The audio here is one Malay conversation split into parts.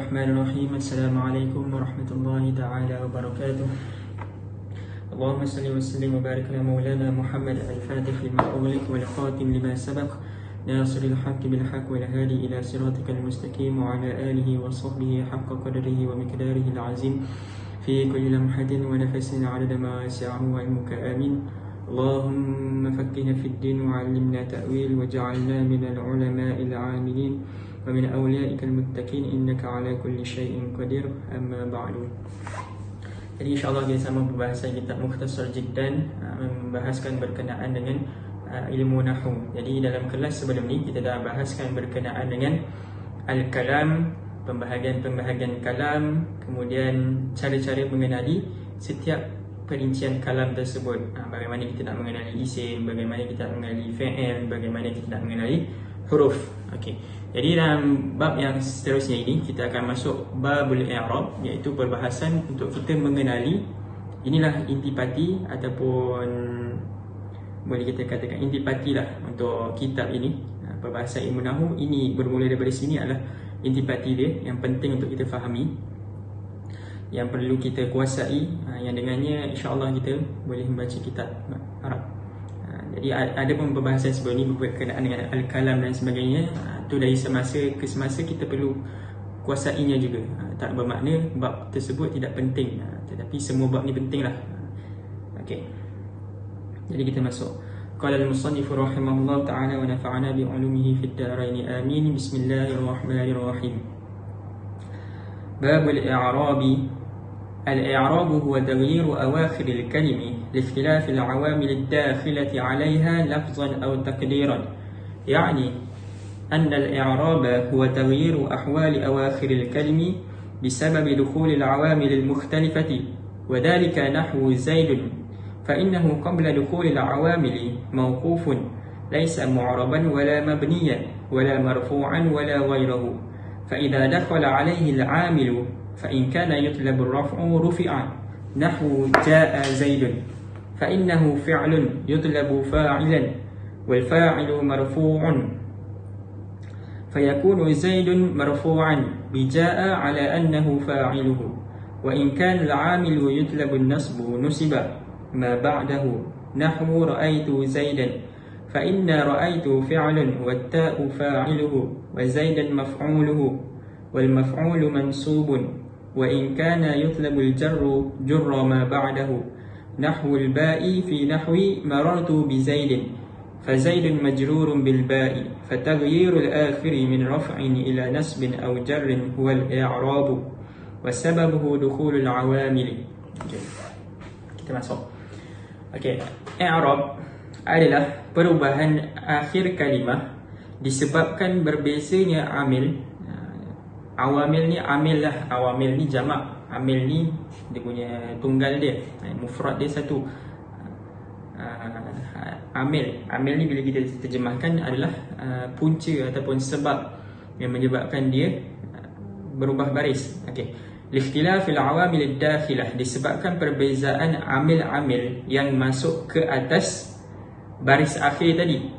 Bismillahirrahmanirrahim. Assalamualaikum warahmatullahi ta'ala wabarakatuh. Allahumma salli wa sallim wa barik ala maulana Muhammad al-Fatih lima ughliq wal khatim lima sabaq nasiril haqqi bil haqq wal hadi ila siratikal mustaqim wa ala alihi wa sahbihi haqqa qadrihi wa miqdarihi al-azim fi kulli lamhatin wa nafasin 'adada ma wasi'ahu wa ilmuka amin. Allahumma faqqihna fid din wa 'allimna ta'wil waj'alna minal ulama'il 'amilin wa min awliyaikal muttaqin innaka ala kulli syai'in qadir. Amma ba'du. Jadi insyaAllah kita sama pembahasan kitab Mukhtasar Jiddan, membahaskan berkenaan dengan ilmu Nahwu. Jadi dalam kelas sebelum ni kita dah bahaskan berkenaan dengan Al-Kalam, pembahagian-pembahagian kalam, kemudian cara-cara mengenali setiap perincian kalam tersebut. Bagaimana kita nak mengenali isim, bagaimana kita nak mengenali fi'il, bagaimana kita nak mengenali huruf. Okey. Jadi dalam bab yang seterusnya ini kita akan masuk babul i'rab, iaitu perbahasan untuk kita mengenali, inilah intipati ataupun boleh kita katakan intipati lah untuk kitab ini. Perbahasan ilmu nahwu ini bermula daripada sini adalah intipati dia yang penting untuk kita fahami, yang perlu kita kuasai, yang dengannya insya-Allah kita boleh membaca kitab Arab. Jadi ada pun perbahasan sebelum ini berkenaan dengan al-kalam dan sebagainya. Itu dari semasa ke semasa kita perlu kuasainya juga. Tak bermakna bab tersebut tidak penting, tetapi semua bab ni pentinglah. Okey. Jadi kita masuk. Qala al-musannif rahimahullah ta'ala wa nafa'ana bi 'ulumihi fid dharain amin. Bismillahirrahmanirrahim. Babul i'rabi. الإعراب هو تغيير أواخر الكلمة لاختلاف العوامل الداخلة عليها لفظا أو تقديرا. يعني أن الإعراب هو تغيير أحوال أواخر الكلمة بسبب دخول العوامل المختلفة، وذلك نحو زيد، فإنه قبل دخول العوامل موقوف ليس معربا ولا مبنيا ولا مرفوعا ولا غيره، فإذا دخل عليه العامل فإن كان يطلب الرفع رفع، نحو جاء زيد، فإنه فعل يطلب فاعلا والفاعل مرفوع، فيكون زيد مرفوعا بجاء على أنه فاعله، وإن كان العامل يطلب النصب نصب ما بعده، نحو رأيت زيدا، فإن رأيت فعل والتاء فاعله وزيدا مفعوله والمفعول منصوب، وإن كان يطلب الجر جر ما بعده، نحو الباء في نحو مررت بزيد، فزيد مجرور بالباء، فتغيير الآخر من رفع إلى نسب أو جر هو الإعراب، وسببه دخول العوامل. Kita masuk. Okey, i'rab adalah perubahan akhir kalimah disebabkan berbezanya amil. Awamil ni amil lah, awamil ni jamak, amil ni dia punya tunggal dia, mufrad dia satu. Amil ni bila kita terjemahkan adalah punca ataupun sebab yang menyebabkan dia berubah baris. Okey. Likhtilafil awamil ad-dakhilah, disebabkan perbezaan amil-amil yang masuk ke atas baris akhir tadi.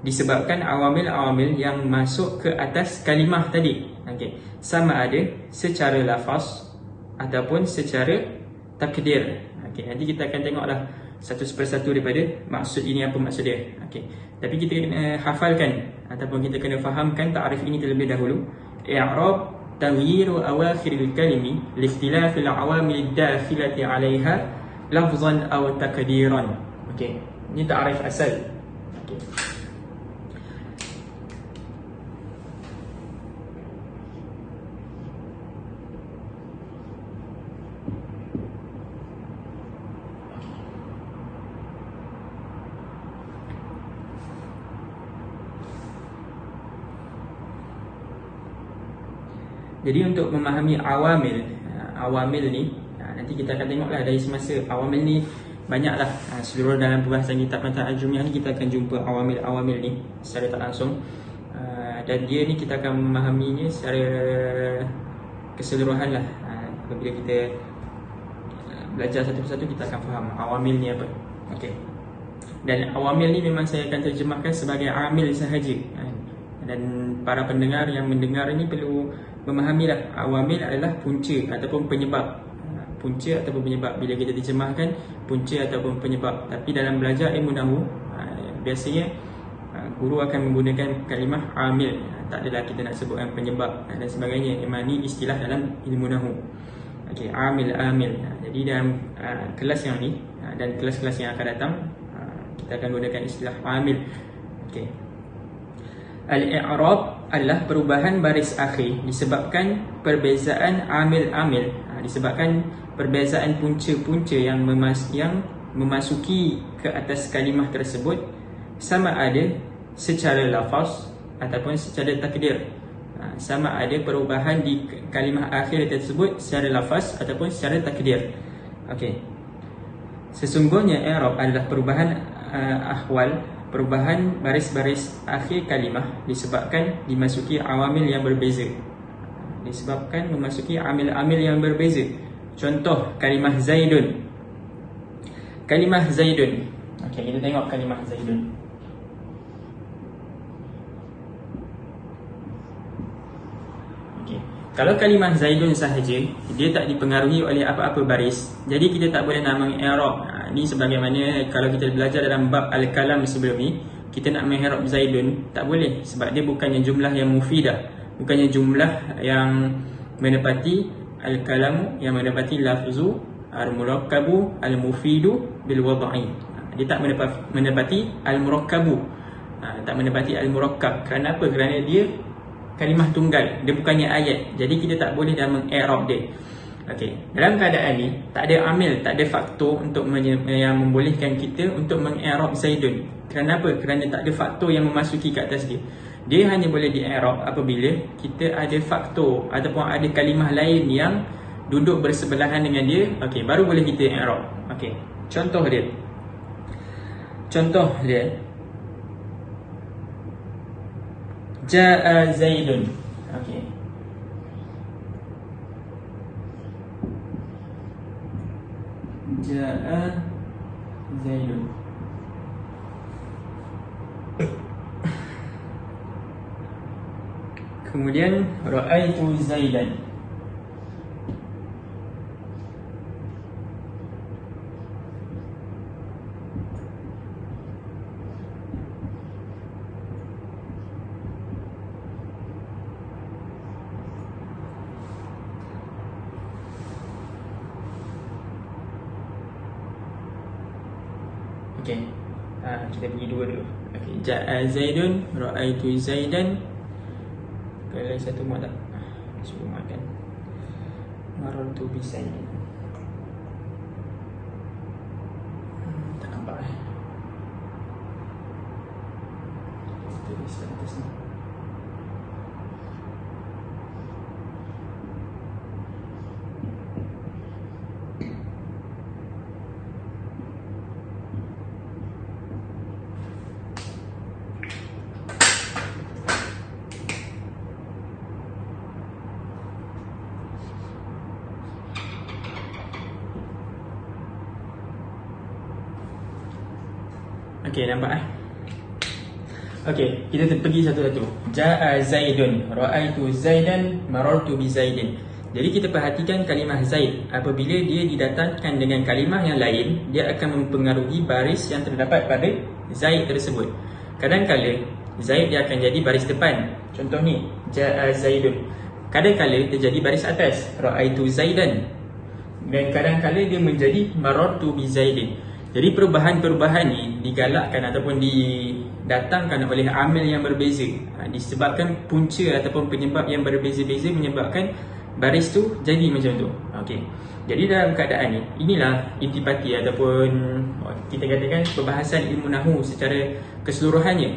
Disebabkan awamil-awamil yang masuk ke atas kalimah tadi. Okey. Sama ada secara lafaz ataupun secara takdir. Okey, nanti kita akan tengoklah satu persatu daripada maksud ini, apa maksud dia. Okey. Tapi kita kena hafalkan ataupun kita kena fahamkan takrif ini terlebih dahulu. I'rab taghyiru awakhiril kalimi li ikhtilafil awamil dakhilati 'alayha lafzan aw takdiran. Okey. Ini takrif asal. Okey. Jadi untuk memahami awamil ni, nanti kita akan tengoklah dari semasa awamil ni banyaklah. Seluruh dalam pembahasan kitab Matan Al-Jumiyah ni kita akan jumpa awamil ni secara tak langsung. Dan dia ni kita akan memahaminya secara keseluruhan lah. Apabila kita belajar satu persatu kita akan faham awamil ni apa. Okey. Dan awamil ni memang saya akan terjemahkan sebagai amil sahaja. Dan para pendengar yang mendengar ini perlu memahamilah, awamil adalah punca ataupun penyebab. Punca ataupun penyebab, bila kita terjemahkan punca ataupun penyebab. Tapi dalam belajar ilmu nahwu, biasanya guru akan menggunakan kalimah amil. Tak adalah kita nak sebutkan penyebab dan sebagainya. Memang ni istilah dalam ilmu nahwu. Okey, amil. Jadi dalam kelas yang ni dan kelas-kelas yang akan datang, kita akan gunakan istilah amil. Okey. Al-i'rab adalah perubahan baris akhir disebabkan perbezaan amil-amil, disebabkan perbezaan punca-punca yang memasuki ke atas kalimah tersebut, sama ada secara lafaz ataupun secara takdir. Sama ada perubahan di kalimah akhir tersebut secara lafaz ataupun secara takdir. Okey. Sesungguhnya i'rab adalah perubahan ahwal, perubahan baris-baris akhir kalimah disebabkan dimasuki awamil yang berbeza. Disebabkan memasuki amil-amil yang berbeza. Contoh kalimah Zaidun. Kalimah Zaidun. Okey, kita tengok kalimah Zaidun. Okey. Kalau kalimah Zaidun sahaja, dia tak dipengaruhi oleh apa-apa baris, jadi kita tak boleh nak meng-i'rab. Ini sebagaimana kalau kita belajar dalam bab al-kalam sebelum ni, kita nak meng-i'rab Zaidun, tak boleh, sebab dia bukannya jumlah yang mufidah, bukannya jumlah yang menepati al-kalamu, yang menepati lafzu al-murakkabu al-mufidu bil wad'i. Dia tak menepati al-murakkabu, tak menepati al-murakkab. Kerana apa? Kerana dia kalimah tunggal, dia bukannya ayat. Jadi kita tak boleh dah meng-i'rab dia. Okey, dalam keadaan ni tak ada amil, tak ada faktor untuk yang membolehkan kita untuk meng-i'rab Zaidun. Kerana apa? Kerana tak ada faktor yang memasuki ke atas dia. Dia hanya boleh di-i'rab apabila kita ada faktor ataupun ada kalimah lain yang duduk bersebelahan dengan dia. Okey, baru boleh kita i'rab. Okey, contoh dia. Ja'a Zaidun. Okey. Ja'a Zaidun. Kemudian ra'aitu Zaidan. Okey. Kita pergi dua dulu. Okey, ja'a Zaidun, ra'aitu Zaidan. Kalau satu mak tak suruh makan. Marartu bi Zaidin. Tak nampak tulis kat atas ni. Okey, nampak Okey, kita pergi satu-satu. Ja'a Zaidun, ra'aitu Zaidan, marartu bi Zaidin. Jadi kita perhatikan kalimah Zaid. Apabila dia didatangkan dengan kalimah yang lain, dia akan mempengaruhi baris yang terdapat pada Zaid tersebut. Kadang-kala Zaid dia akan jadi baris depan. Contoh ni, Ja'a Zaidun. Kadang-kala dia jadi baris atas, ra'aitu Zaidan. Dan kadang-kala dia menjadi marartu bi Zaidin. Jadi perubahan-perubahan ni digalakkan ataupun didatangkan oleh amil yang berbeza. Disebabkan punca ataupun penyebab yang berbeza-beza menyebabkan baris tu jadi macam tu. Okey. Jadi dalam keadaan ni, inilah intipati ataupun kita katakan perbahasan ilmu nahwu secara keseluruhannya.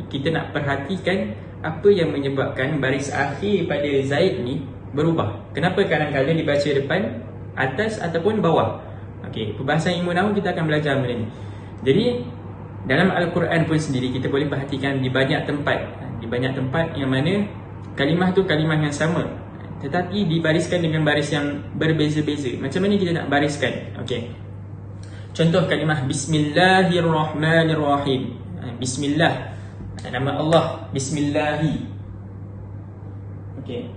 Kita nak perhatikan apa yang menyebabkan baris akhir pada Zaid ni berubah. Kenapa kadang-kadang dibaca depan, atas ataupun bawah. Okey, perbahasan ilmu nahwu kita akan belajar benda ni. Jadi dalam Al-Quran pun sendiri kita boleh perhatikan di banyak tempat yang mana kalimah tu kalimah yang sama, tetapi dibariskan dengan baris yang berbeza-beza. Macam mana kita nak bariskan? Okey. Contoh kalimah Bismillahirrahmanirrahim. Bismillah. Nama Allah, Bismillahi. Okey.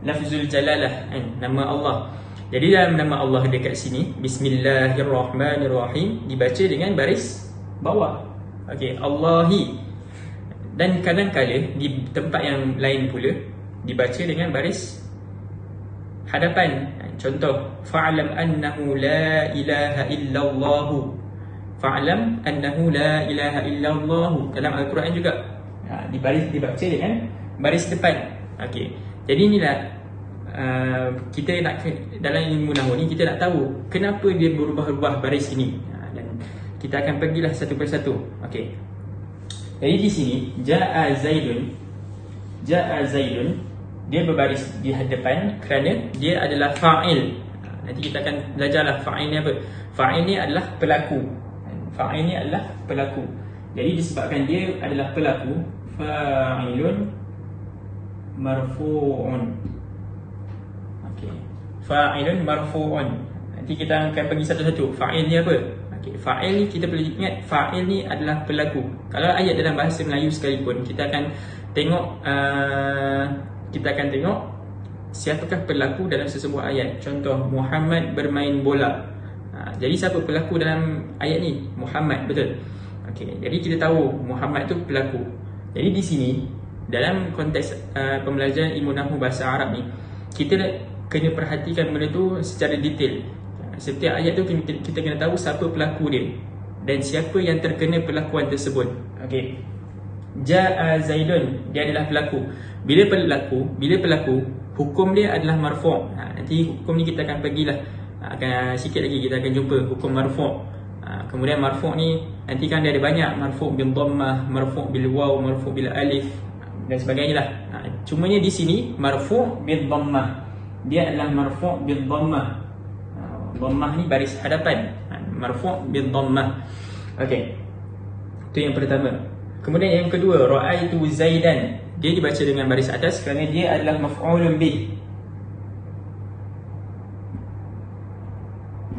Lafzul jalalah, nama Allah. Jadi dalam nama Allah dekat sini, Bismillahirrahmanirrahim, dibaca dengan baris bawah. Okey, Allahi. Dan kadang-kadang di tempat yang lain pula dibaca dengan baris hadapan. Contoh, fa'lam annahu la ilaha illallah. Fa'lam annahu la ilaha illallah. Dalam Al-Quran juga dibaca dengan baris depan. Okey. Jadi inilah kita nak, dalam ilmu nahwu ni kita nak tahu kenapa dia berubah-ubah baris ini, dan kita akan pergilah satu persatu. Okey. Jadi di sini jaa Zaidun dia berbaris di hadapan kerana dia adalah fa'il. Nanti kita akan belajarlah fa'il ni apa. Fa'il ni adalah pelaku. Fa'il ni adalah pelaku. Jadi disebabkan dia adalah pelaku, fa'ilun marfu'un. Okey. Fa'ilun marfu'un. Nanti kita akan pergi satu-satu. Fa'il ni apa? Okey, fa'il ni kita perlu ingat, fa'il ni adalah pelaku. Kalau ayat dalam bahasa Melayu sekalipun, kita akan tengok siapakah pelaku dalam sesebuah ayat. Contoh, Muhammad bermain bola. Jadi siapa pelaku dalam ayat ni? Muhammad, betul? Okey, jadi kita tahu Muhammad tu pelaku. Jadi di sini dalam konteks pembelajaran ilmu nahwu bahasa Arab ni, kita kena perhatikan benda tu secara detail. Setiap ayat tu kita kena tahu siapa pelaku dia dan siapa yang terkena perlakuan tersebut. Okey. Jaa Zaidun, dia adalah pelaku. Bila pelaku, hukum dia adalah marfu'. Nanti hukum ni kita akan pergilah. Sikit lagi kita akan jumpa hukum marfu'. Kemudian marfu' ni nanti kan dia ada banyak, marfu' bil dhammah, marfu' bil waw, marfu' bil alif dan sebagainya lah. Cumanya di sini marfu' bil dhammah. Dia adalah marfu' bil dhammah. Dhammah ni baris hadapan. Marfu' bil dhammah. Okey. Itu yang pertama. Kemudian yang kedua, ra'aitu Zaidan. Dia dibaca dengan baris atas kerana dia adalah maf'ulun bih.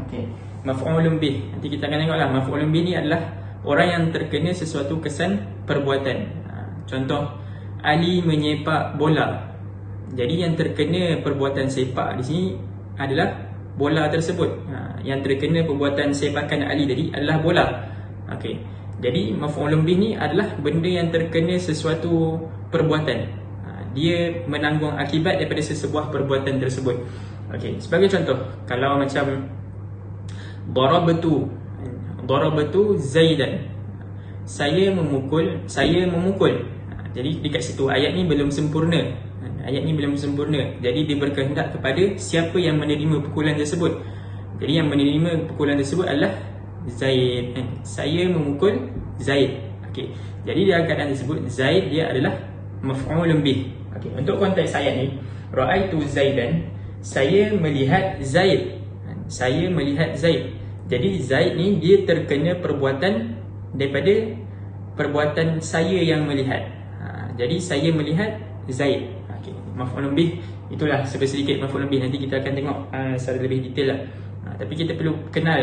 Okey. Maf'ulun bih. Nanti kita akan tengoklah maf'ulun bih ni adalah orang yang terkena sesuatu kesan perbuatan. Contoh, Ali menyepak bola. Jadi yang terkena perbuatan sepak di sini adalah bola tersebut. Yang terkena perbuatan sepakan Ali tadi adalah bola. Okey. Jadi maf'ulun bih ni adalah benda yang terkena sesuatu perbuatan. Dia menanggung akibat daripada sesebuah perbuatan tersebut. Okey, sebagai contoh, kalau macam darabtu Zaidan. Saya memukul. Jadi dekat situ ayat ni belum sempurna. Jadi dia berkehendak kepada siapa yang menerima pukulan tersebut. Jadi yang menerima pukulan tersebut adalah Zaid. Saya memukul Zaid. Okey. Jadi dalam keadaan tersebut Zaid dia adalah maf'ulun bih. Okey. Untuk konteks ayat ni, ra'aitu Zaidan, saya melihat Zaid. Jadi Zaid ni dia terkena perbuatan daripada perbuatan saya yang melihat. Jadi saya melihat Zaid. Okey. Maf'ulun bih itulah sedikit maf'ulun bih. Nanti kita akan tengok secara lebih detail lah. Tapi kita perlu kenal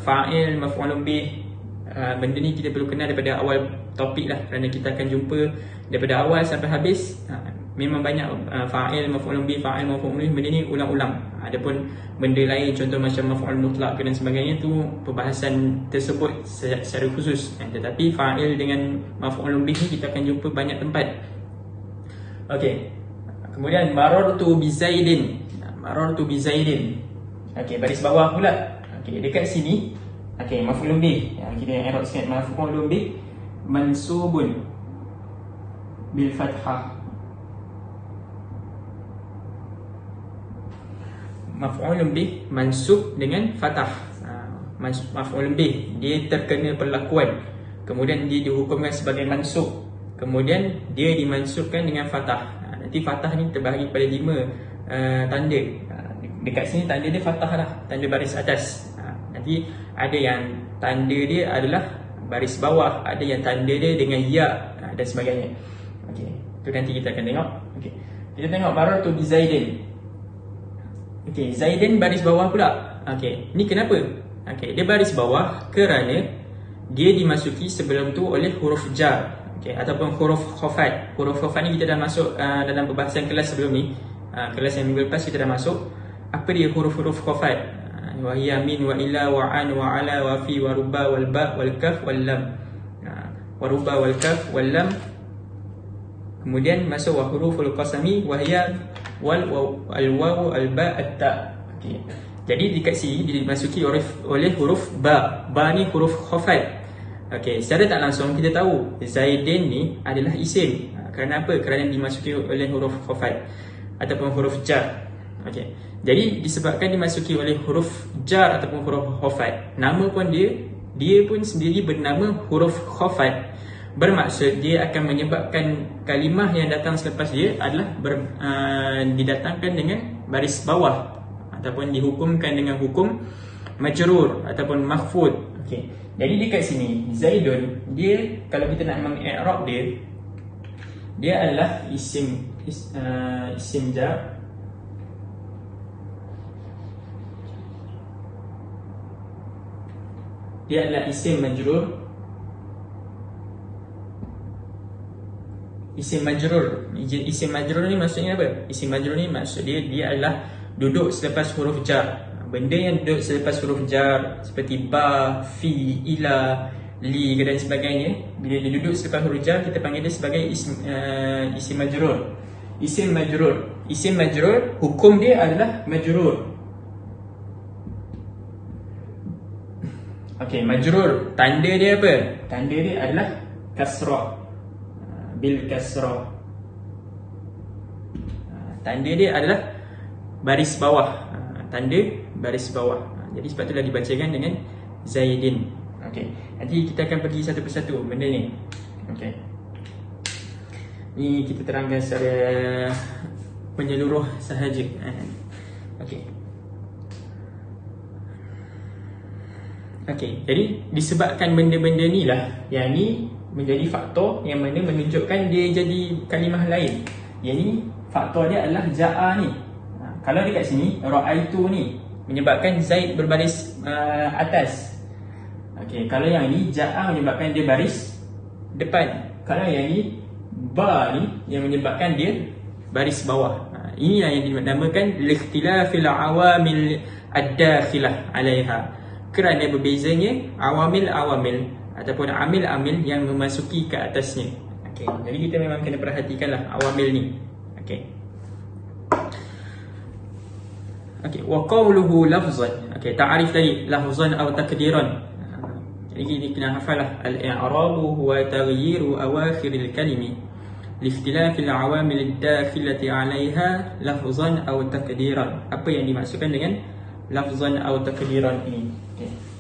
fa'il, maf'ulun bih. Benda ni kita perlu kenal daripada awal topik lah, kerana kita akan jumpa daripada awal sampai habis. Memang banyak fa'il, maf'ulun bih, benda ni ulang-ulang. Adapun benda lain, contoh macam maf'ul mutlaq dan sebagainya, tu perbahasan tersebut secara khusus. Tetapi fa'il dengan maf'ulun bih ni kita akan jumpa banyak tempat. Okey. Kemudian marartu bi Zaidin. Okey, baris bawah pula. Okey, dekat sini. Okey, maf'ulun bih. Kita i'rab sikit. Maf'ulun bih mansubun bil fathah. Maf'ulun bih mansub dengan fathah. Maf'ulun bih dia terkena perlakuan. Kemudian dia dihukumkan sebagai mansub. Kemudian dia dimansubkan dengan fathah. Nanti fathah ni terbahagi pada 5 tanda. Dekat sini tanda dia fathah lah, tanda baris atas. Nanti ada yang tanda dia adalah baris bawah, ada yang tanda dia dengan ya dan sebagainya. Okey, tu nanti kita akan tengok. Okey. Kita tengok marartu bi Zaidin. Okey, Zaidin baris bawah pula. Okey, ni kenapa? Okey, dia baris bawah kerana dia dimasuki sebelum tu oleh huruf jar. Okay, ataupun huruf khafat. Huruf khafat ni kita dah masuk dalam perbahasan kelas sebelum ni. Kelas yang minggu lepas kita dah masuk. Apa dia huruf-huruf khafat? Wa hiya min wa ila wa an wa ala wa fi wa ruba wal ba wal kaf wal lam. Wa ruba wal kaf wal lam. Kemudian masuk wa huruful qasami wa hiya wal al waw al ba at ta. Okey. Jadi dekat sini dimasuki oleh huruf ba. Ba ni huruf khafat. Okey, secara tak langsung kita tahu Zaidin ni adalah isim. Kerana apa? Kerana dimasuki oleh huruf khafat ataupun huruf jar. Okey. Jadi disebabkan dimasuki oleh huruf jar ataupun huruf khafat, nama pun dia pun sendiri bernama huruf khafat. Bermaksud dia akan menyebabkan kalimah yang datang selepas dia adalah didatangkan dengan baris bawah ataupun dihukumkan dengan hukum majrur ataupun makhfud. Okey. Jadi dekat sini Zaidun, dia kalau kita nak meng-i'rab dia adalah isim jar. Dia adalah isim majrur. Isim majrur ni maksudnya apa? Isim majrur ni maksud dia adalah duduk selepas huruf jar. Benda yang duduk selepas huruf jar seperti ba, fi, ila, li dan sebagainya, bila dia duduk selepas huruf jar kita panggil dia sebagai isim majrur. Isim majrur hukum dia adalah majrur. Okey, majrur tanda dia apa? Tanda dia adalah kasrah. Bil kasrah. Tanda dia adalah baris bawah. Tanda baris bawah. Jadi sebab itulah dibacakan dengan Zaidin. Okey. Nanti kita akan pergi satu persatu benda ni. Okey. Ni kita terangkan secara menyeluruh sahaja. Okey. Okey. Jadi disebabkan benda-benda ni lah yang ni menjadi faktor yang mana menunjukkan dia jadi kalimah lain. Yang ni faktor dia adalah ja'a ni. Kalau dekat sini ra'aitu ni menyebabkan Zaid berbaris atas. Okey, kalau yang ni ja'a menyebabkan dia baris depan. Kalau yang ni ba ni yang menyebabkan dia baris bawah. Ini yang dinamakan likhtilafil awamil ad-dakhilah 'alaiha. Kerana berbezanya awamil-awamil ataupun amil-amil yang memasuki ke atasnya. Okey, jadi kita memang kena perhatikanlah awamil ni. Okey. Okey, wa qawluhu lafzan. Okey, ta'rif tadi lafzan atau takdiran. Jadi kita kena hafallah al-i'rabu huwa taghyiru awakhir al-kalimi liikhtilaf al-awamil ad-dakhilati 'alayha lafzan atau takdiran. Apa yang dimaksudkan dengan lafzan atau takdiran ini? Okey.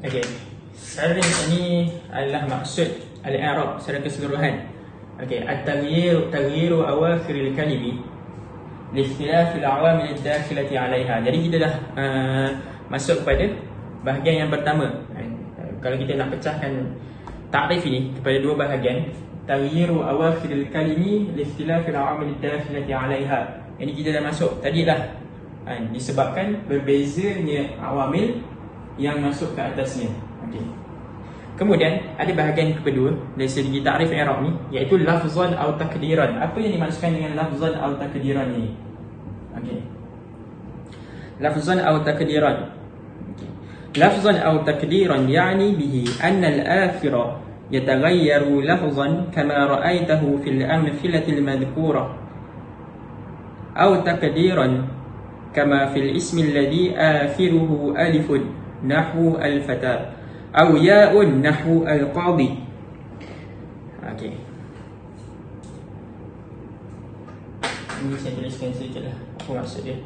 Okey. Secara ini adalah maksud al-i'rab secara keseluruhan. Okey, at-taghyiru awakhiril kalimi li ikhtilaf al-awamil ad-dakhilati 'alayha. Jadi kita dah masuk kepada bahagian yang pertama. Kalau kita nak pecahkan takrif ini kepada dua bahagian, taghyiru awakhiril kalimi li ikhtilaf al-awamil ad-dakhilati 'alayha. Ini kita dah masuk tadilah. Disebabkan berbezanya awamil yang masuk ke atasnya. Okey. Kemudian ada bahagian kedua dari segi ta'rif i'rab ni, iaitu lafzan atau takdiran. Apa yang dimaksudkan dengan lafzan atau takdiran ini? Okey. Lafzan atau takdiran. Okay. Lafzan atau takdiran yani bihi anna al-akhira yataghayyaru lafzan kama ra'aytahu fil amthilati al-madhkura. Atau takdiran kama fil ismi alladhi akhiruhu alifun nahwu al-fata. Atau ya'un nahwu al-qadi. Okey. Ini saya tuliskan sedikit lah apa maksud dia.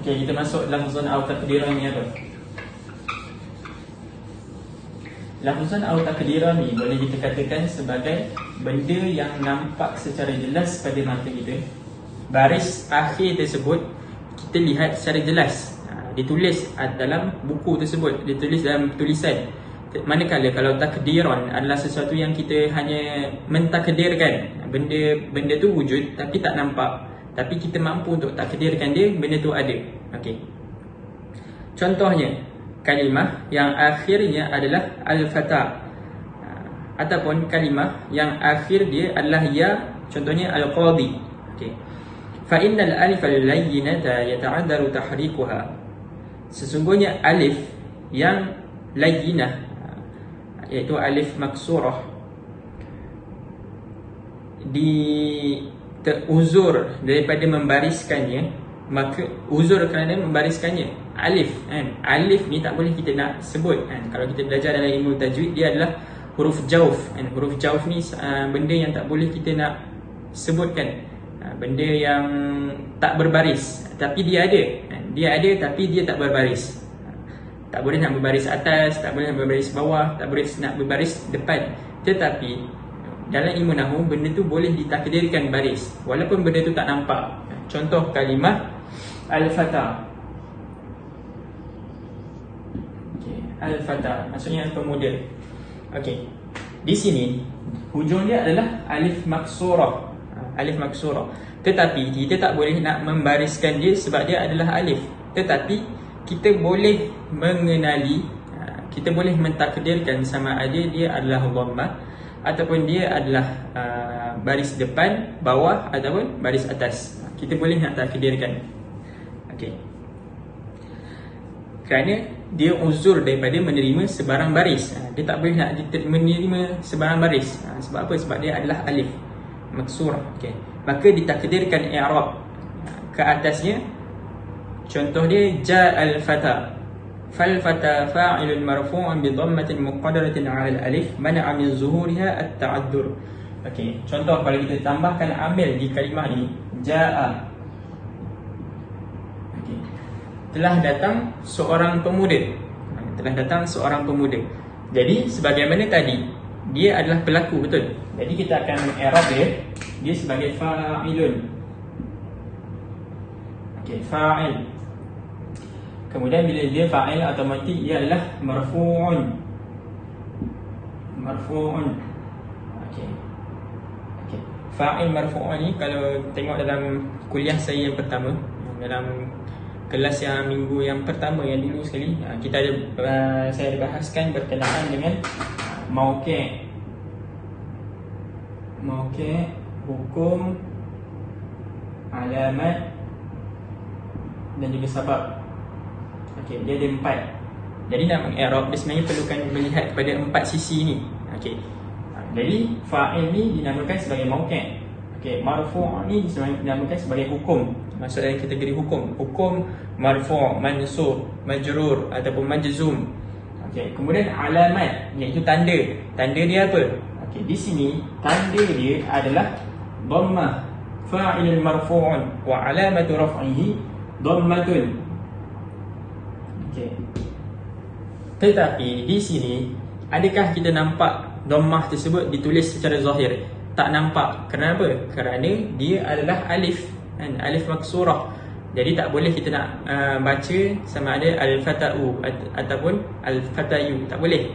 Okey, kita masuk lafzan atau takdiran ni apa? Lafzan atau takdiran ni boleh kita katakan sebagai benda yang nampak secara jelas pada mata kita. Baris akhir tersebut kita lihat secara jelas, ditulis dalam buku tersebut, ditulis dalam tulisan. Manakala kalau takdiran adalah sesuatu yang kita hanya mentakdirkan, benda tu wujud tapi tak nampak, tapi kita mampu untuk takdirkan dia, benda tu ada. Okey. Contohnya kalimah yang akhirnya adalah al-fata, ataupun kalimah yang akhir dia adalah ya, contohnya al-qadi. Okey. Fa innal alif al-layyinata yata'addaru tahrikuha. Sesungguhnya alif yang layyinah, iaitu alif maksurah, uzur daripada membariskannya, maka uzur kerana membariskannya. Alif kan, alif ni tak boleh kita nak sebut kan. Kalau kita belajar dalam ilmu tajwid, dia adalah huruf jauf kan. Huruf jauf ni benda yang tak boleh kita nak sebutkan, benda yang tak berbaris tapi dia ada kan. Dia ada tapi dia tak berbaris. Tak boleh nak berbaris atas, tak boleh nak berbaris bawah, tak boleh nak berbaris depan. Tetapi dalam ilmu nahwu, benda tu boleh ditakdirkan baris walaupun benda tu tak nampak. Contoh kalimah al-fata. Okey, al-fata maksudnya pemuda. Okey. Di sini hujung dia adalah alif maksurah. Alif maksurah. Tetapi kita tak boleh nak membariskan dia sebab dia adalah alif. Tetapi kita boleh mengenali, kita boleh mentakdirkan sama ada dia adalah dhammah ataupun dia adalah baris depan, bawah ataupun baris atas. Kita boleh nak takdirkan. Okey. Kerana dia uzur daripada menerima sebarang baris. Dia tak boleh nak menerima sebarang baris. Sebab apa? Sebab dia adalah alif maksurah. Okey. Maka ditakdirkan i'rab ke atasnya. Contoh dia ja'al fata. Fal fata fa'ilun marfu'un bi dhammatin muqaddaratin 'ala al-alif mana'a min zuhuriha at-ta'addur. Okey, contoh kalau kita tambahkan amil di kalimah ini, ja'a. Okey. Telah datang seorang pemuda. Telah datang seorang pemuda. Jadi sebagaimana tadi, dia adalah pelaku, betul. Jadi kita akan i'rab dia sebagai fa'ilun. Okey, fa'il. Kemudian bila dia fa'il, automatik dia adalah marfu'un. Marfu'un. Okey. Okey. Fa'il marfu'un ni kalau tengok dalam kuliah saya yang pertama, dalam kelas yang minggu yang pertama yang dulu sekali, kita ada saya ada bahaskan berkenaan dengan mauqi'. Mauqi', hukum, alamat dan juga sabab. Okey, dia ada 4. Jadi nak meng-i'rab, dia sebenarnya perlukan melihat kepada 4 sisi ni. Okey. Jadi fa'il ni dinamakan sebagai mauqi'. Okey, marfu' ni dinamakan sebagai hukum. Maksud dalam kategori hukum. Hukum marfu', mansub, majrur ataupun majzum. Okey, kemudian alamat, iaitu tanda. Tanda dia apa? Okey, di sini tanda dia adalah dhammah. Fa'ilun marfu'un wa alamatu raf'ihi dhammatun. Okay. Tetapi di sini, adakah kita nampak dhammah tersebut ditulis secara zahir? Tak nampak. Kenapa? Kerana dia adalah alif, kan? Alif maksurah. Jadi tak boleh kita nak baca sama ada al-fata'u ataupun al-fatayu. Tak boleh.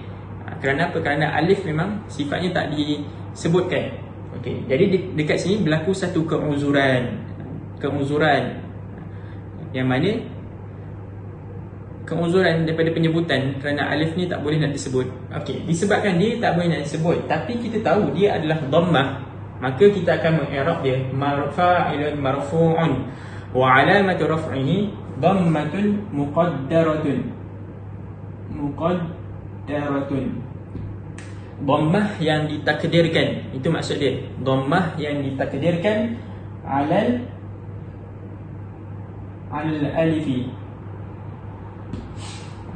Kerana apa? Kerana alif memang sifatnya tak disebutkan. Okey, jadi dekat sini berlaku satu keuzuran. Yang mana keuzuran daripada penyebutan kerana alif ni tak boleh nak disebut. Okey, disebabkan dia tak boleh nak disebut, tapi kita tahu dia adalah dhammah, maka kita akan mengi'rab dia marfa'ilun marfu'un wa 'alamatu raf'ihi dhammatun muqaddaratun. Dhammah yang ditakdirkan, itu maksud dia. Dhammah yang ditakdirkan alal alifi.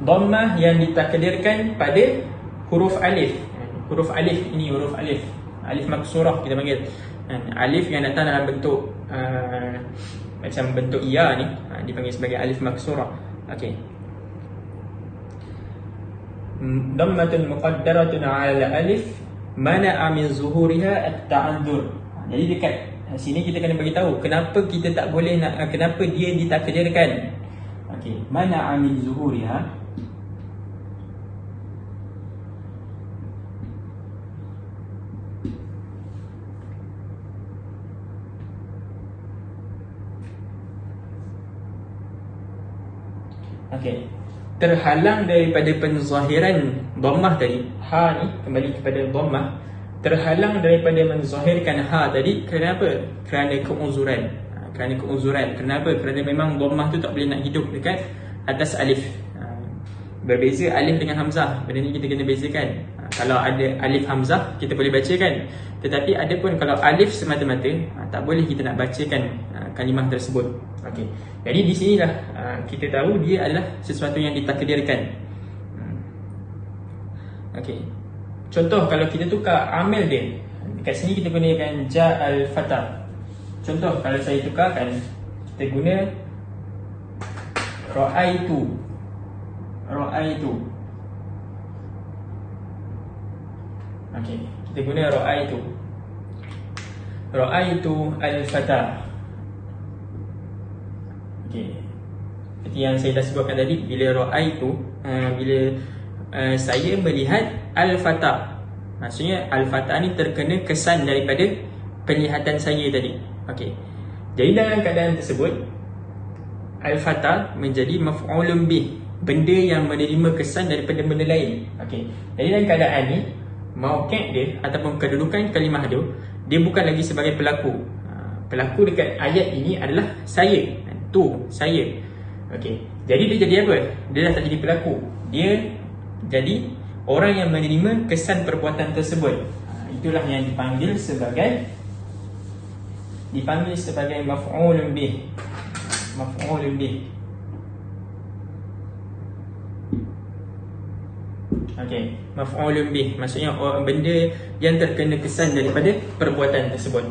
Dhammah yang ditakdirkan pada huruf alif. Huruf alif ini huruf alif. Alif maksurah kita panggil. Alif yang datang dalam bentuk macam bentuk ya ni, dipanggil sebagai alif maksurah. Okey. Dhammatun muqaddaratun 'ala alif mana'a min zuhuriha at-ta'adzur. Jadi dekat sini kita kena bagi tahu kenapa kita tak boleh nak, kenapa dia ditakdirkan. Okey, mana'a min zuhuriha. Okey, terhalang daripada penzahiran dhammah tadi. Ha ni kembali kepada dhammah, terhalang daripada menzahirkan ha tadi. Kenapa? Kerana keuzuran. Kenapa? Kerana memang dhammah tu tak boleh nak hidup dekat atas alif. Berbeza alif dengan hamzah. Benda ni kita kena bezakan. Kalau ada alif hamzah kita boleh bacakan, tetapi ada pun kalau alif semata-mata tak boleh kita nak bacakan kalimah tersebut. Okey. Jadi di sinilah kita tahu dia adalah sesuatu yang ditakdirkan. Okey. Contoh kalau kita tukar amil dia, dekat sini kita gunakan ja'al fata. Contoh kalau saya tukarkan, kita guna ra'aitu. Okey, kita guna ra'aitu. Ra'aitu al-fata. Okey. Seperti yang saya dah sebutkan tadi, bila ra'aitu, bila saya melihat al-fata, maksudnya al-fata ni terkena kesan daripada penglihatan saya tadi. Okey. Jadi dalam keadaan tersebut, al-fata menjadi maf'ulun bih, benda yang menerima kesan daripada benda lain. Okey. Jadi dalam keadaan ni, mauqi' dia ataupun kedudukan kalimah tu, dia bukan lagi sebagai pelaku. Pelaku dekat ayat ini adalah saya. Saya. Okey. Jadi dia jadi apa? Dia dah tak jadi pelaku. Dia jadi orang yang menerima kesan perbuatan tersebut. Itulah yang dipanggil sebagai maf'ulun bih. Maf'ulun bih. Okey, maf'ulun bih maksudnya benda yang terkena kesan daripada perbuatan tersebut.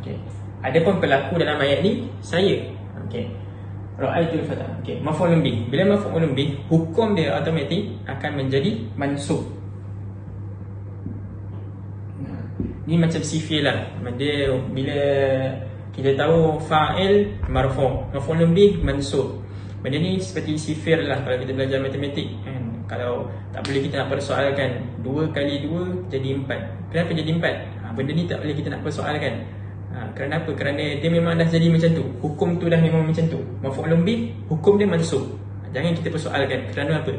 Okey. Adapun pelaku dalam ayat ni saya. Okey. Ra'aitul fata. Okey, maf'ulun bih. Bila maf'ulun bih, hukum dia automatik akan menjadi mansub. Ni macam sifil lah. Dia bila kita tahu fa'il marfu', maf'ulun bih mansub. Benda ni seperti sifir lah kalau kita belajar matematik kan. Kalau tak boleh kita nak persoalkan 2 kali 2 jadi 4. Kenapa jadi 4? Benda ni tak boleh kita nak persoalkan. Kerana apa? Kerana dia memang dah jadi macam tu. Hukum tu dah memang macam tu. Maf'ulun bih, hukum dia mansub. Jangan kita persoalkan. Kerana apa?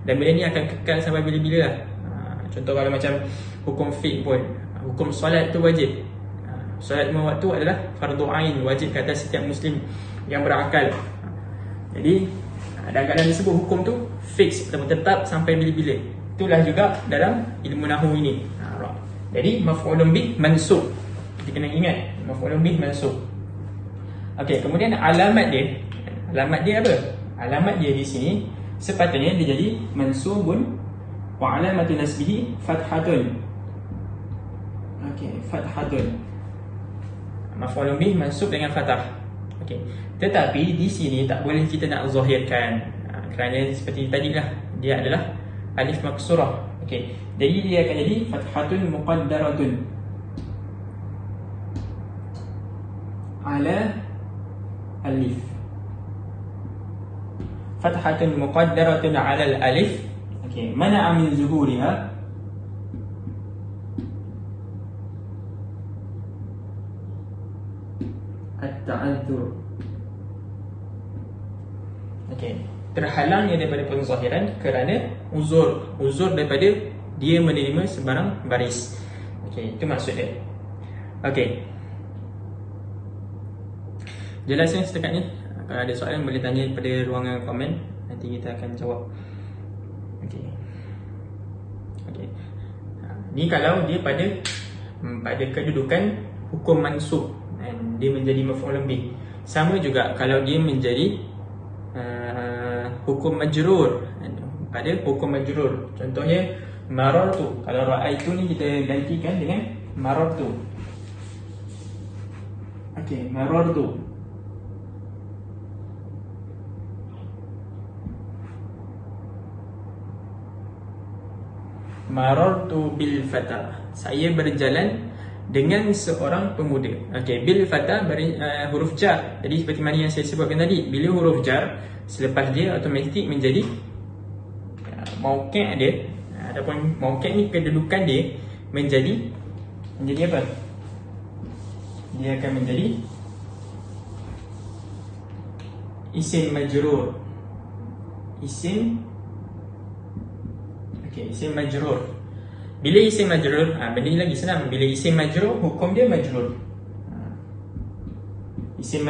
Dan benda ni akan kekal sampai bila-bila lah. Contoh kalau macam hukum fiqh pun, hukum solat tu wajib. Solat 5 waktu adalah fardu ain, wajib ke atas setiap Muslim yang berakal. Jadi dalam keadaan disebut hukum tu fix atau tetap sampai bila-bila. Itulah juga dalam ilmu nahwu ini. Jadi maf'ulun bih mansub. Kita kena ingat maf'ulun bih mansub. Okey, kemudian alamat dia. Alamat dia apa? Alamat dia di sini sepatutnya dia jadi mansubun wa alamatu nasbihi fathatun. Okey, fathatun. Maf'ulun bih mansub dengan fathah. Okey. Tetapi di sini tak boleh kita nak zahirkan. Kerana seperti tadi lah, dia adalah alif maksurah. Okey. Jadi dia akan jadi fathatun muqaddaratun ala alif. Fathatun muqaddaratun ala alif. Okey. Mana'a min zuhuriha. at-ta'adzur. Okey, terhalangnya daripada penzahiran kerana uzur daripada dia menerima sebarang baris. Okey, itu maksud dia. Okey, jelasnya setakat ni. Kalau ada soalan boleh tanya pada ruangan komen, nanti kita akan jawab. Okey. Ni kalau dia pada kedudukan hukum mansub, dia menjadi maf'ul bih. Sama juga kalau dia menjadi hukum majrur, pada hukum majrur. Contohnya marartu. Kalau ra'aitu ni kita gantikan dengan marartu. Okey, marartu. Marartu bil fata. Saya berjalan dengan seorang pemuda. Okey, bil fata huruf jar. Jadi seperti mana yang saya sebutkan tadi, bila huruf jar selepas dia automatik menjadi mauqi' dia, ataupun mauqi' ni kedudukan dia menjadi apa? Dia akan menjadi isim majrur. Isim majrur. Bila isim majrur, benda ni lagi senang. Bila isim majrur, hukum dia majrur. Isim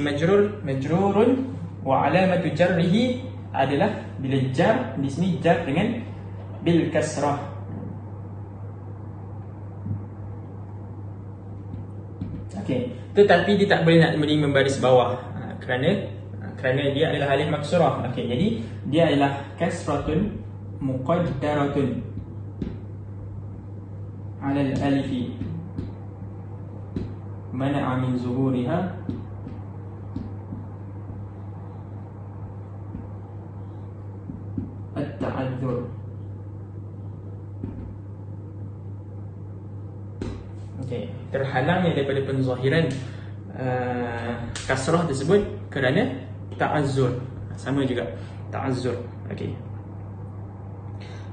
majrur majrurun wa alamatu jarrihi adalah bila jar di sini jar dengan bil kasrah. Okey, tetapi dia tak boleh nak menerima baris bawah kerana dia adalah alif maksurah. Okey, jadi dia adalah kasratun muqaddaratun ala al-alifi mana'a min zuhuriha at-ta'adzur. Okey, terhalangnya daripada penzahiran kasrah tersebut kerana ta'azzur. Sama juga ta'azzur. Okey.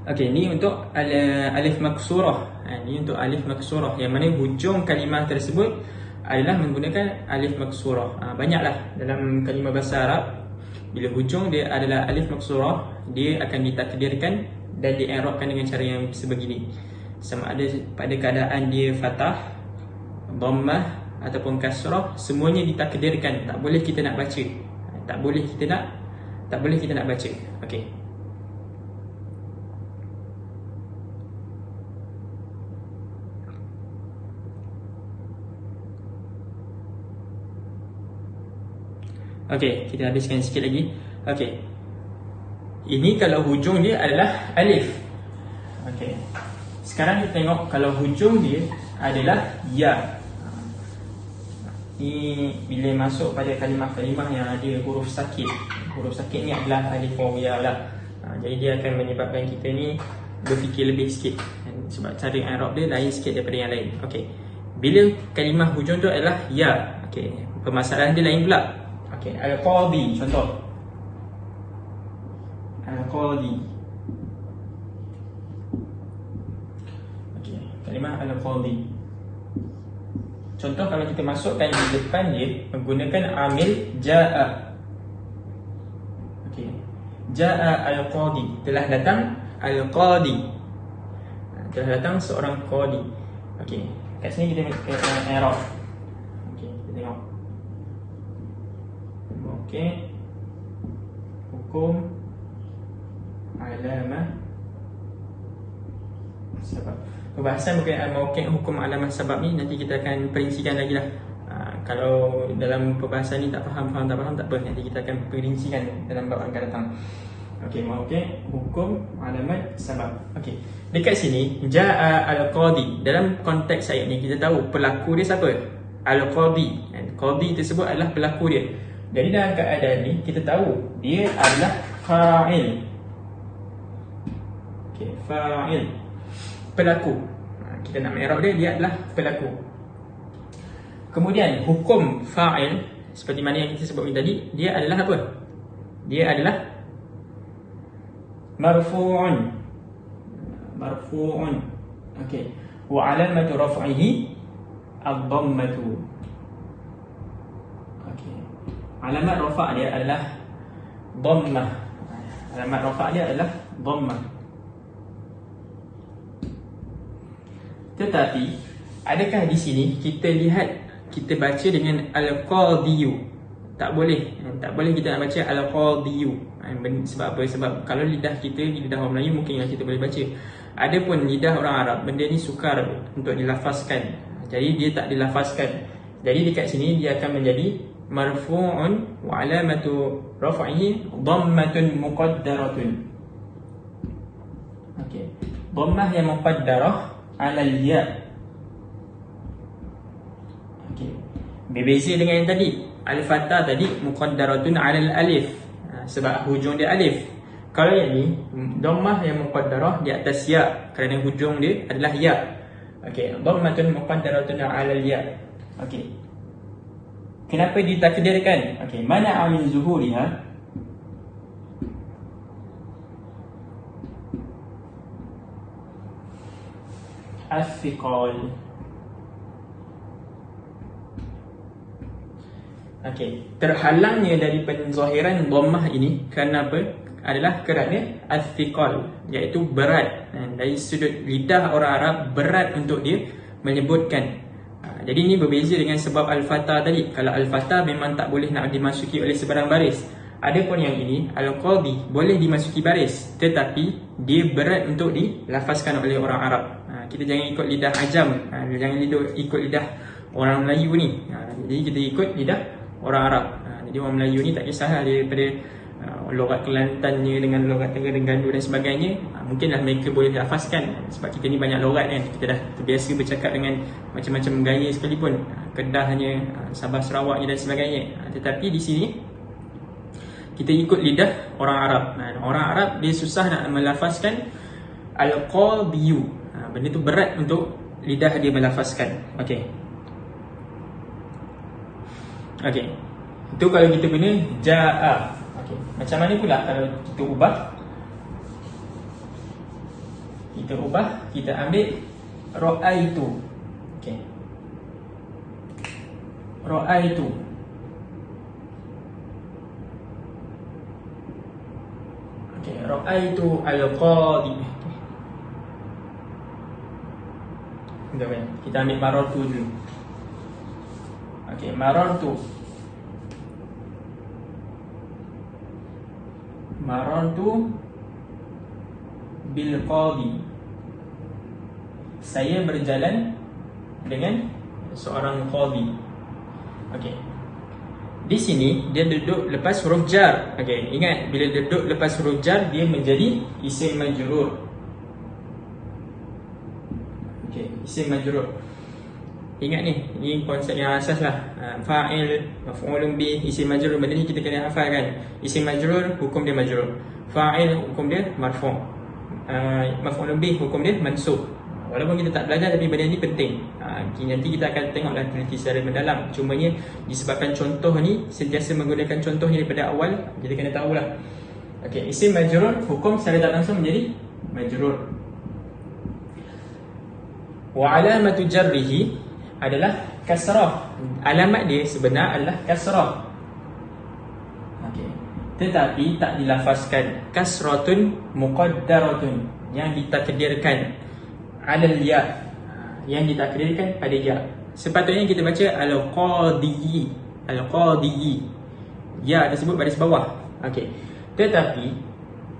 Okey, ni untuk alif maksurah. Ni untuk alif maksurah yang mana hujung kalimah tersebut adalah menggunakan alif maksurah. Banyaklah dalam kalimah bahasa Arab, bila hujung dia adalah alif maksurah, dia akan ditakdirkan dan di-i'rabkan dengan cara yang sebegini. Sama ada pada keadaan dia fathah, dhammah ataupun kasrah, semuanya ditakdirkan. Tak boleh kita nak baca. Tak boleh kita nak baca. Okey. Okey, kita habiskan sikit lagi. Okey. Ini kalau hujung dia adalah alif. Okey. Sekarang kita tengok kalau hujung dia adalah ya. Ni bila masuk pada kalimah-kalimah yang ada huruf sakit. Huruf sakit ni adalah alif waw ya lah. Jadi dia akan menyebabkan kita ni berfikir lebih sikit. Sebab cara i'rab dia lain sikit daripada yang lain. Okey. Bila kalimah hujung tu adalah ya. Okey. Permasalahan dia lain pula. Okey, al-qadi contoh. Al-qadi. Okey, kalimah al-qadi. Contoh kalau kita masukkan di depan dia menggunakan amil jaa. Okey. Jaa al-qadi, telah datang al-qadi. Telah datang seorang qadi. Okey. Kat sini kita i'rab. Okey, kita tengok. Okey. Hukum alamah sebab. Pembahasan berkaitan mauqi' hukum alamah sebab ni nanti kita akan perincikan lagi lah. Kalau dalam perbahasan ni tak faham tak apa, nanti kita akan perincikan dalam bab akan datang. Okey, mauqi' hukum alamat sebab. Okey, dekat sini jaa al-qadi, dalam konteks ayat ni kita tahu pelaku dia siapa? Al-qadi. Qadi tersebut adalah pelaku dia. Jadi dalam keadaan ni kita tahu dia adalah fa'il. Okey, fa'il, pelaku. Kita nak i'rab dia adalah pelaku. Kemudian hukum fa'il seperti mana yang kita sebut tadi, dia adalah apa? Dia adalah marfu'un. Marfu'un. Okey. Wa alamatu raf'ihi ad-dhammatu. Okey. Alamat rafa' dia adalah dhammah. Alamat rafa' dia adalah dhammah. Tetapi adakah di sini kita lihat, kita baca dengan al-qadhiyu? Tak boleh kita nak baca al-qadhiyu. Sebab apa? Sebab kalau lidah kita, lidah orang Melayu mungkinlah kita boleh baca. Adapun lidah orang Arab, benda ni sukar untuk dilafazkan. Jadi dia tak dilafazkan. Jadi dekat sini dia akan menjadi marfu'un wa alamatu raf'ihi dhammatun muqaddaratun. Okey. Dhammah yang muqaddarah 'ala al-ya'. Okey. Berbeza dengan yang tadi. Al-fathah tadi muqaddaratun 'ala al-alif. Sebab hujung dia alif. Kalau yang ni dhammah yang muqaddarah di atas ya kerana hujung dia adalah ya. Okey, dhammatun muqaddaratun 'ala al-ya. Okey. Kenapa ditakdirkan? Okey, mana min zuhuriha? As-siqal. Okey, terhalangnya dari penzahiran dhammah ini kerana apa? Adalah kerana as-siqal, iaitu berat. Dari sudut lidah orang Arab, berat untuk dia menyebutkan. Jadi ini berbeza dengan sebab al-fathah tadi. Kalau al-fathah memang tak boleh nak dimasuki oleh sebarang baris. Adapun yang ini, al-qadhi, boleh dimasuki baris, tetapi dia berat untuk dilafazkan oleh orang Arab. Kita jangan ikut lidah ajam, jangan ikut lidah orang Melayu ni. Jadi kita ikut lidah orang Arab. Jadi orang Melayu ni tak kisahlah daripada logat Kelantannya dengan logat Terengganu dan sebagainya. Mungkinlah mereka boleh lafazkan sebab kita ni banyak logat kan. Kita dah terbiasa bercakap dengan macam-macam gaya sekalipun, Kedahnya, Sabah Sarawaknya dan sebagainya. Tetapi di sini kita ikut lidah orang Arab. Orang Arab dia susah nak melafazkan al-qadhiyu. Benda tu berat untuk lidah dia melafazkan. Okey. Okey. Itu kalau kita guna ja'a. Okey. Macam mana pula kalau kita ubah? Kita ambil ra'aitu. Okey. Ra'aitu. Okey, ra'aitu al-qadhi. Kita ambil marartu dulu. Okey, marartu. Marartu bil qadhi. Saya berjalan dengan seorang qadhi. Okey. Di sini dia duduk lepas huruf jar. Okey, ingat bila duduk lepas huruf jar dia menjadi isim majrur. Okey, isim majrur. Ingat ni konsep yang asas lah. Fa'il, maf'ulun bih, isim majrur. Benda ni kita kena hafalkan. Isim majrur, hukum dia majrur. Fa'il, hukum dia marfu'. Maf'ulun bih, hukum dia mansub. Walaupun kita tak belajar, tapi benda ni penting. Nanti kita akan tengoklah teliti secara mendalam. Cumanya disebabkan contoh ni sentiasa menggunakan contoh ni daripada awal, kita kena tahulah. Okey, isim majrur, hukum secara tak langsung menjadi majrur. Wa alamatu jarrihi adalah kasrah. Alamat dia sebenar adalah kasrah. Okey. Tetapi tak dilafazkan. Kasratun muqaddaratun, yang ditakdirkan. Alal ya, yang ditakdirkan pada ya. Sepatutnya kita baca al-qadhi. Al-qadhi. Ya tersebut baris bawah. Okey. Tetapi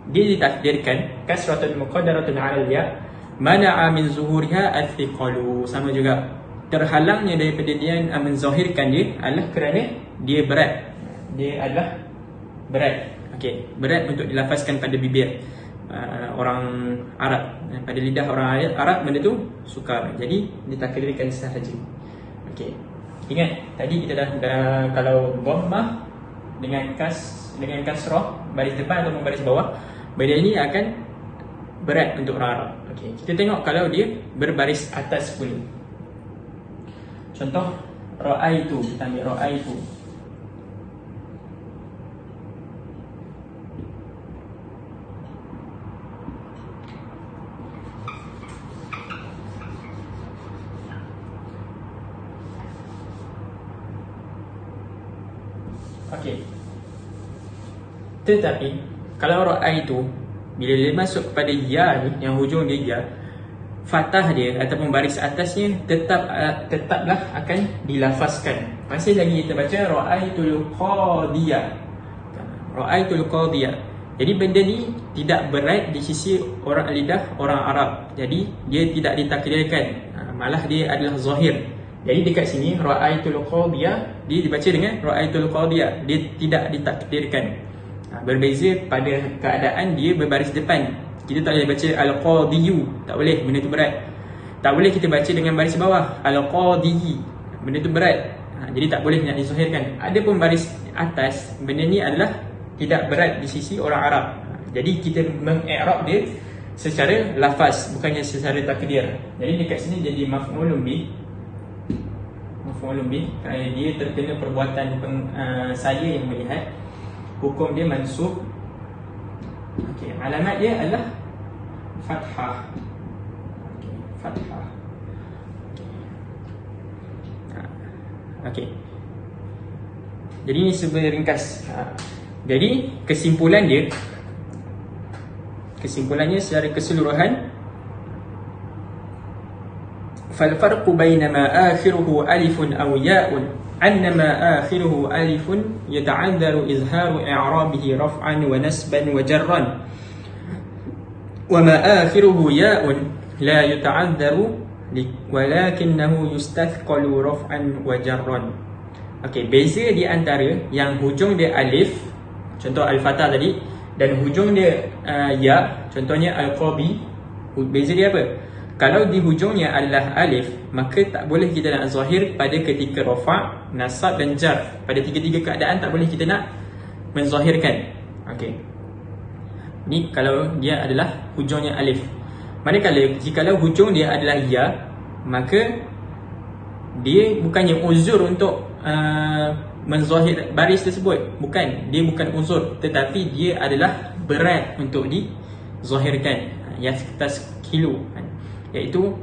dia ditakdirkan kasratun muqaddaratun alal ya, mana'a min zuhuriha al-thiqalu. Sama juga, terhalangnya daripada dia menzahirkan dia adalah kerana dia berat. Dia adalah berat. Okey, berat untuk dilafazkan pada bibir orang Arab. Pada lidah orang Arab benda tu sukar. Jadi ditakdirkan sahaja. Okey. Ingat tadi kita dah kalau dhammah dengan kasrah baris depan atau baris bawah, benda ini akan berat untuk orang Arab. Okey, kita tengok kalau dia berbaris atas pula. Contoh ra'aitu, kita ambil ra'aitu. Okey. Tetapi kalau ra'aitu bila dia masuk kepada ya ni, yang hujung dia ya, fathah dia ataupun baris atasnya tetaplah akan dilafazkan. Masih lagi kita baca ra'aitul qadiyah. Ra'aitul qadiyah. Jadi benda ni tidak berat di sisi orang lidah orang Arab. Jadi dia tidak ditakdirkan. Malah dia adalah zahir. Jadi dekat sini ra'aitul qadiyah dia dibaca dengan ra'aitul qadiyah. Dia tidak ditakdirkan. Berbeza pada keadaan dia berbaris depan. Kita tak boleh baca al-qadiyu, tak boleh, benda tu berat. Tak boleh kita baca dengan baris bawah al-qadiyi, benda tu berat. Jadi tak boleh nak dizahirkan. Adapun baris atas, benda ni adalah tidak berat di sisi orang Arab. Jadi kita mengi'rab dia secara lafaz, bukannya secara takdir. Jadi dekat sini jadi maf'ulun bih. Maf'ulun bih, kerana dia terkena perbuatan saya yang melihat. Hukum dia mansub. Okey, alamat dia adalah fathah. Okey, fathah. Okey. Jadi ini sebenarnya ringkas. Jadi kesimpulannya secara keseluruhan, fal farqu baina ma akhiruhu alifun aw ya'un annama akhiruhu alifun yata'adharu izharu i'rabihi raf'an wa nasban wa jarran, wa ma akhiruhu ya'un la yata'adharu walakinnahu yustathqalu raf'an wa jarran. Okey, beza di antara yang hujung dia alif, contoh al-fatah tadi, dan hujung dia ya, contohnya al-qabi. Beza dia apa? Kalau di hujungnya adalah alif, maka tak boleh kita nak zahir pada ketika rafa', nasab dan jar. Pada tiga-tiga keadaan tak boleh kita nak menzahirkan. Okey. Ni kalau dia adalah hujungnya alif. Manakala jikalau hujung dia adalah ya, maka dia bukannya uzur untuk menzahir baris tersebut. Bukan, dia bukan uzur, tetapi dia adalah berat untuk dizahirkan. Yastaskilu, iaitu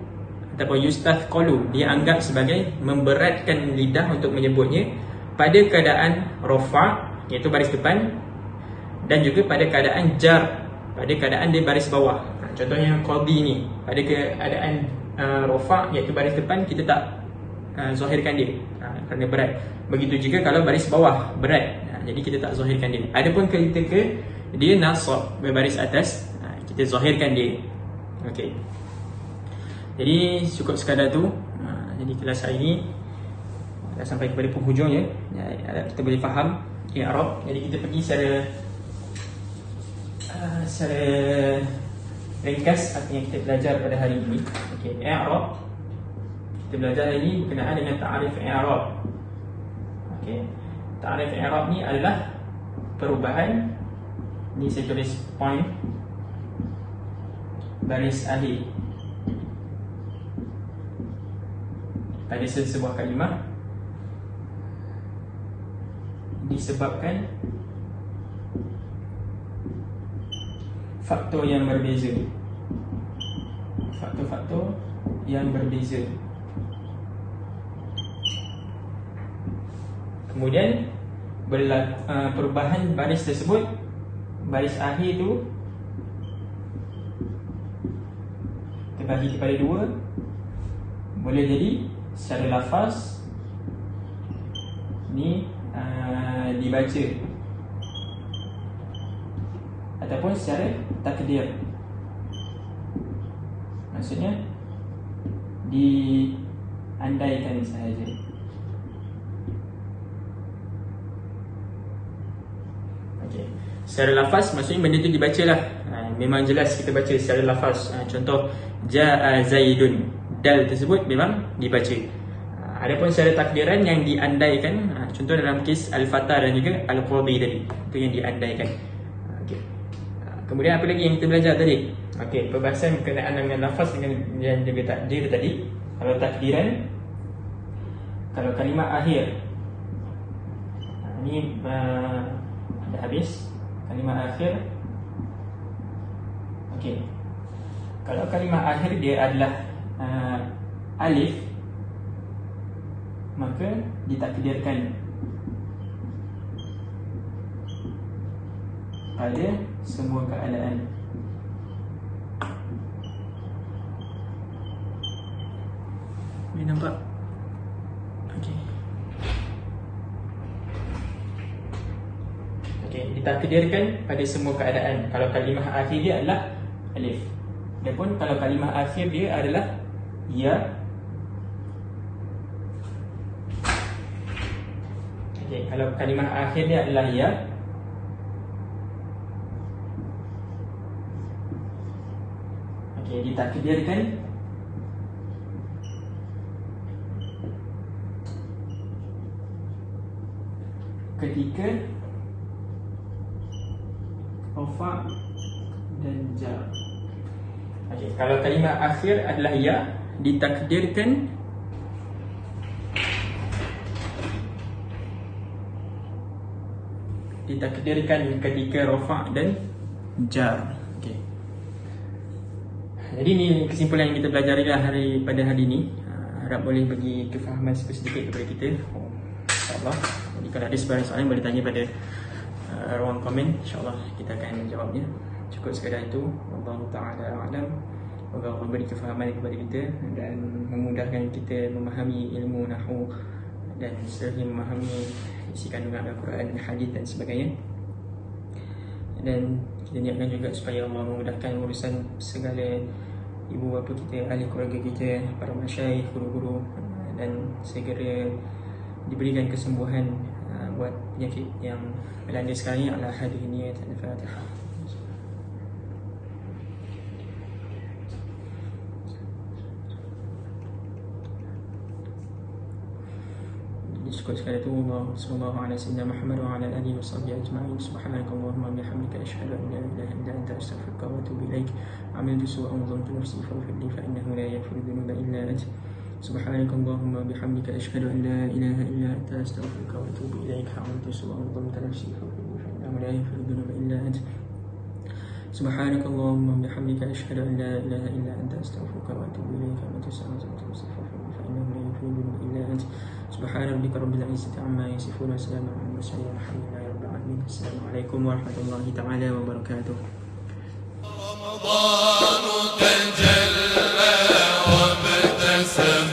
ataupun yustathqalu, dia anggap sebagai memberatkan lidah untuk menyebutnya pada keadaan rafa', iaitu baris depan, dan juga pada keadaan jar, pada keadaan dia baris bawah. Contohnya qadi ni, pada keadaan rafa', iaitu baris depan, kita tak zahirkan dia kerana berat. Begitu juga kalau baris bawah berat, jadi kita tak zahirkan dia. Adapun ketika dia nasab berbaris atas, kita zahirkan dia. Okey. Jadi cukup sekadar tu. Jadi kelas hari ni dah sampai kepada penghujungnya. Kita boleh faham i'rab. Jadi kita pergi secara ringkas apa yang kita belajar pada hari ini. Okey, i'rab. Kita belajar hari ini berkenaan dengan ta'arif i'rab. Okey. Ta'arif i'rab ni adalah perubahan. Ni saya tulis point baris akhir pada sebuah kalimah disebabkan faktor yang berbeza. Faktor-faktor yang berbeza. Kemudian perubahan baris tersebut, baris akhir tu terbagi kepada dua. Boleh jadi secara lafaz ni dibaca, ataupun secara takdir, maksudnya diandaikan sahaja. Okey, secara lafaz maksudnya benda tu dibacalah. Memang jelas kita baca secara lafaz. Contoh Ja'a Zaidun, dal tersebut memang dibaca. Adapun secara takdiran yang diandaikan, contoh dalam kes Al-Fatah dan juga Al-Qadhi tadi, itu yang diandaikan. Okey. Kemudian apa lagi yang kita belajar tadi? Okey, perbahasan berkenaan dengan lafaz dan juga takdir tadi. Kalau takdiran, kalau kalimah akhir, ini dah habis kalimah akhir. Okey. Kalau kalimah akhir dia adalah alif, maka ditakdirkan pada semua keadaan. Boleh nampak? Okey. Okey, ditakdirkan pada semua keadaan. Kalau kalimah akhir dia adalah alif. Adapun kalau kalimah akhir dia adalah ya. Okey, kalau kalimah akhir dia adalah ya, okey, ditakdirkan ketika rafa' dan jar. Okey, kalau kalimah akhir adalah ya, ditakdirkan ketika rafa' dan jar. Okey. Jadi ini kesimpulan yang kita pelajari pada hari ini. Harap boleh bagi kefahaman sedikit kepada kita. InsyaAllah. Jadi kalau ada sebarang soalan boleh tanya pada ruang komen. InsyaAllah kita akan menjawabnya. Cukup sekadar itu. Wallahu ta'ala a'lam. Semoga Allah beri kefahaman kepada kita dan memudahkan kita memahami ilmu nahwu dan serta memahami isi kandungan Al-Quran, hadis dan sebagainya. Dan kita niatkan juga supaya Allah memudahkan urusan segala ibu bapa kita, ahli keluarga kita, para masyayikh, guru-guru, dan segera diberikan kesembuhan buat penyakit yang melanda sekarang ini. Ala hadhihi niyat al-Fatihah. Cukup sekali itu. Sallallahu ala sayyidina Muhammad wa ala alihi wa sahbihi ajma'in. Subhanakallahumma bihamdika asyhadu an la ilaha illa anta astaghfiruka wa atubu ilaik. Amiltu su'an wa dhantu nafsi faghfir li fa innahu la yaghfiru dhunuba illa anta. Subhanakallahumma bihamdika asyhadu an la ilaha illa anta astaghfiruka wa atubu ilaik. Amiltu su'an wa dhantu nafsi faghfir li fa innahu la yaghfiru dhunuba illa anta. Subhanakallahumma bihamdika asyhadu an la ilaha illa anta astaghfiruka wa atubu ilaik. Amiltu su'an wa dhantu nafsi faghfir li fa innahu la yaghfiru dhunuba illa anta. سبحان ربك رب العزة عما يصفون وسلام على المرسلين والحمد لله رب العالمين. السلام عليكم ورحمة الله تعالى وبركاته. رمضان تجلى وابتسم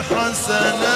حسنا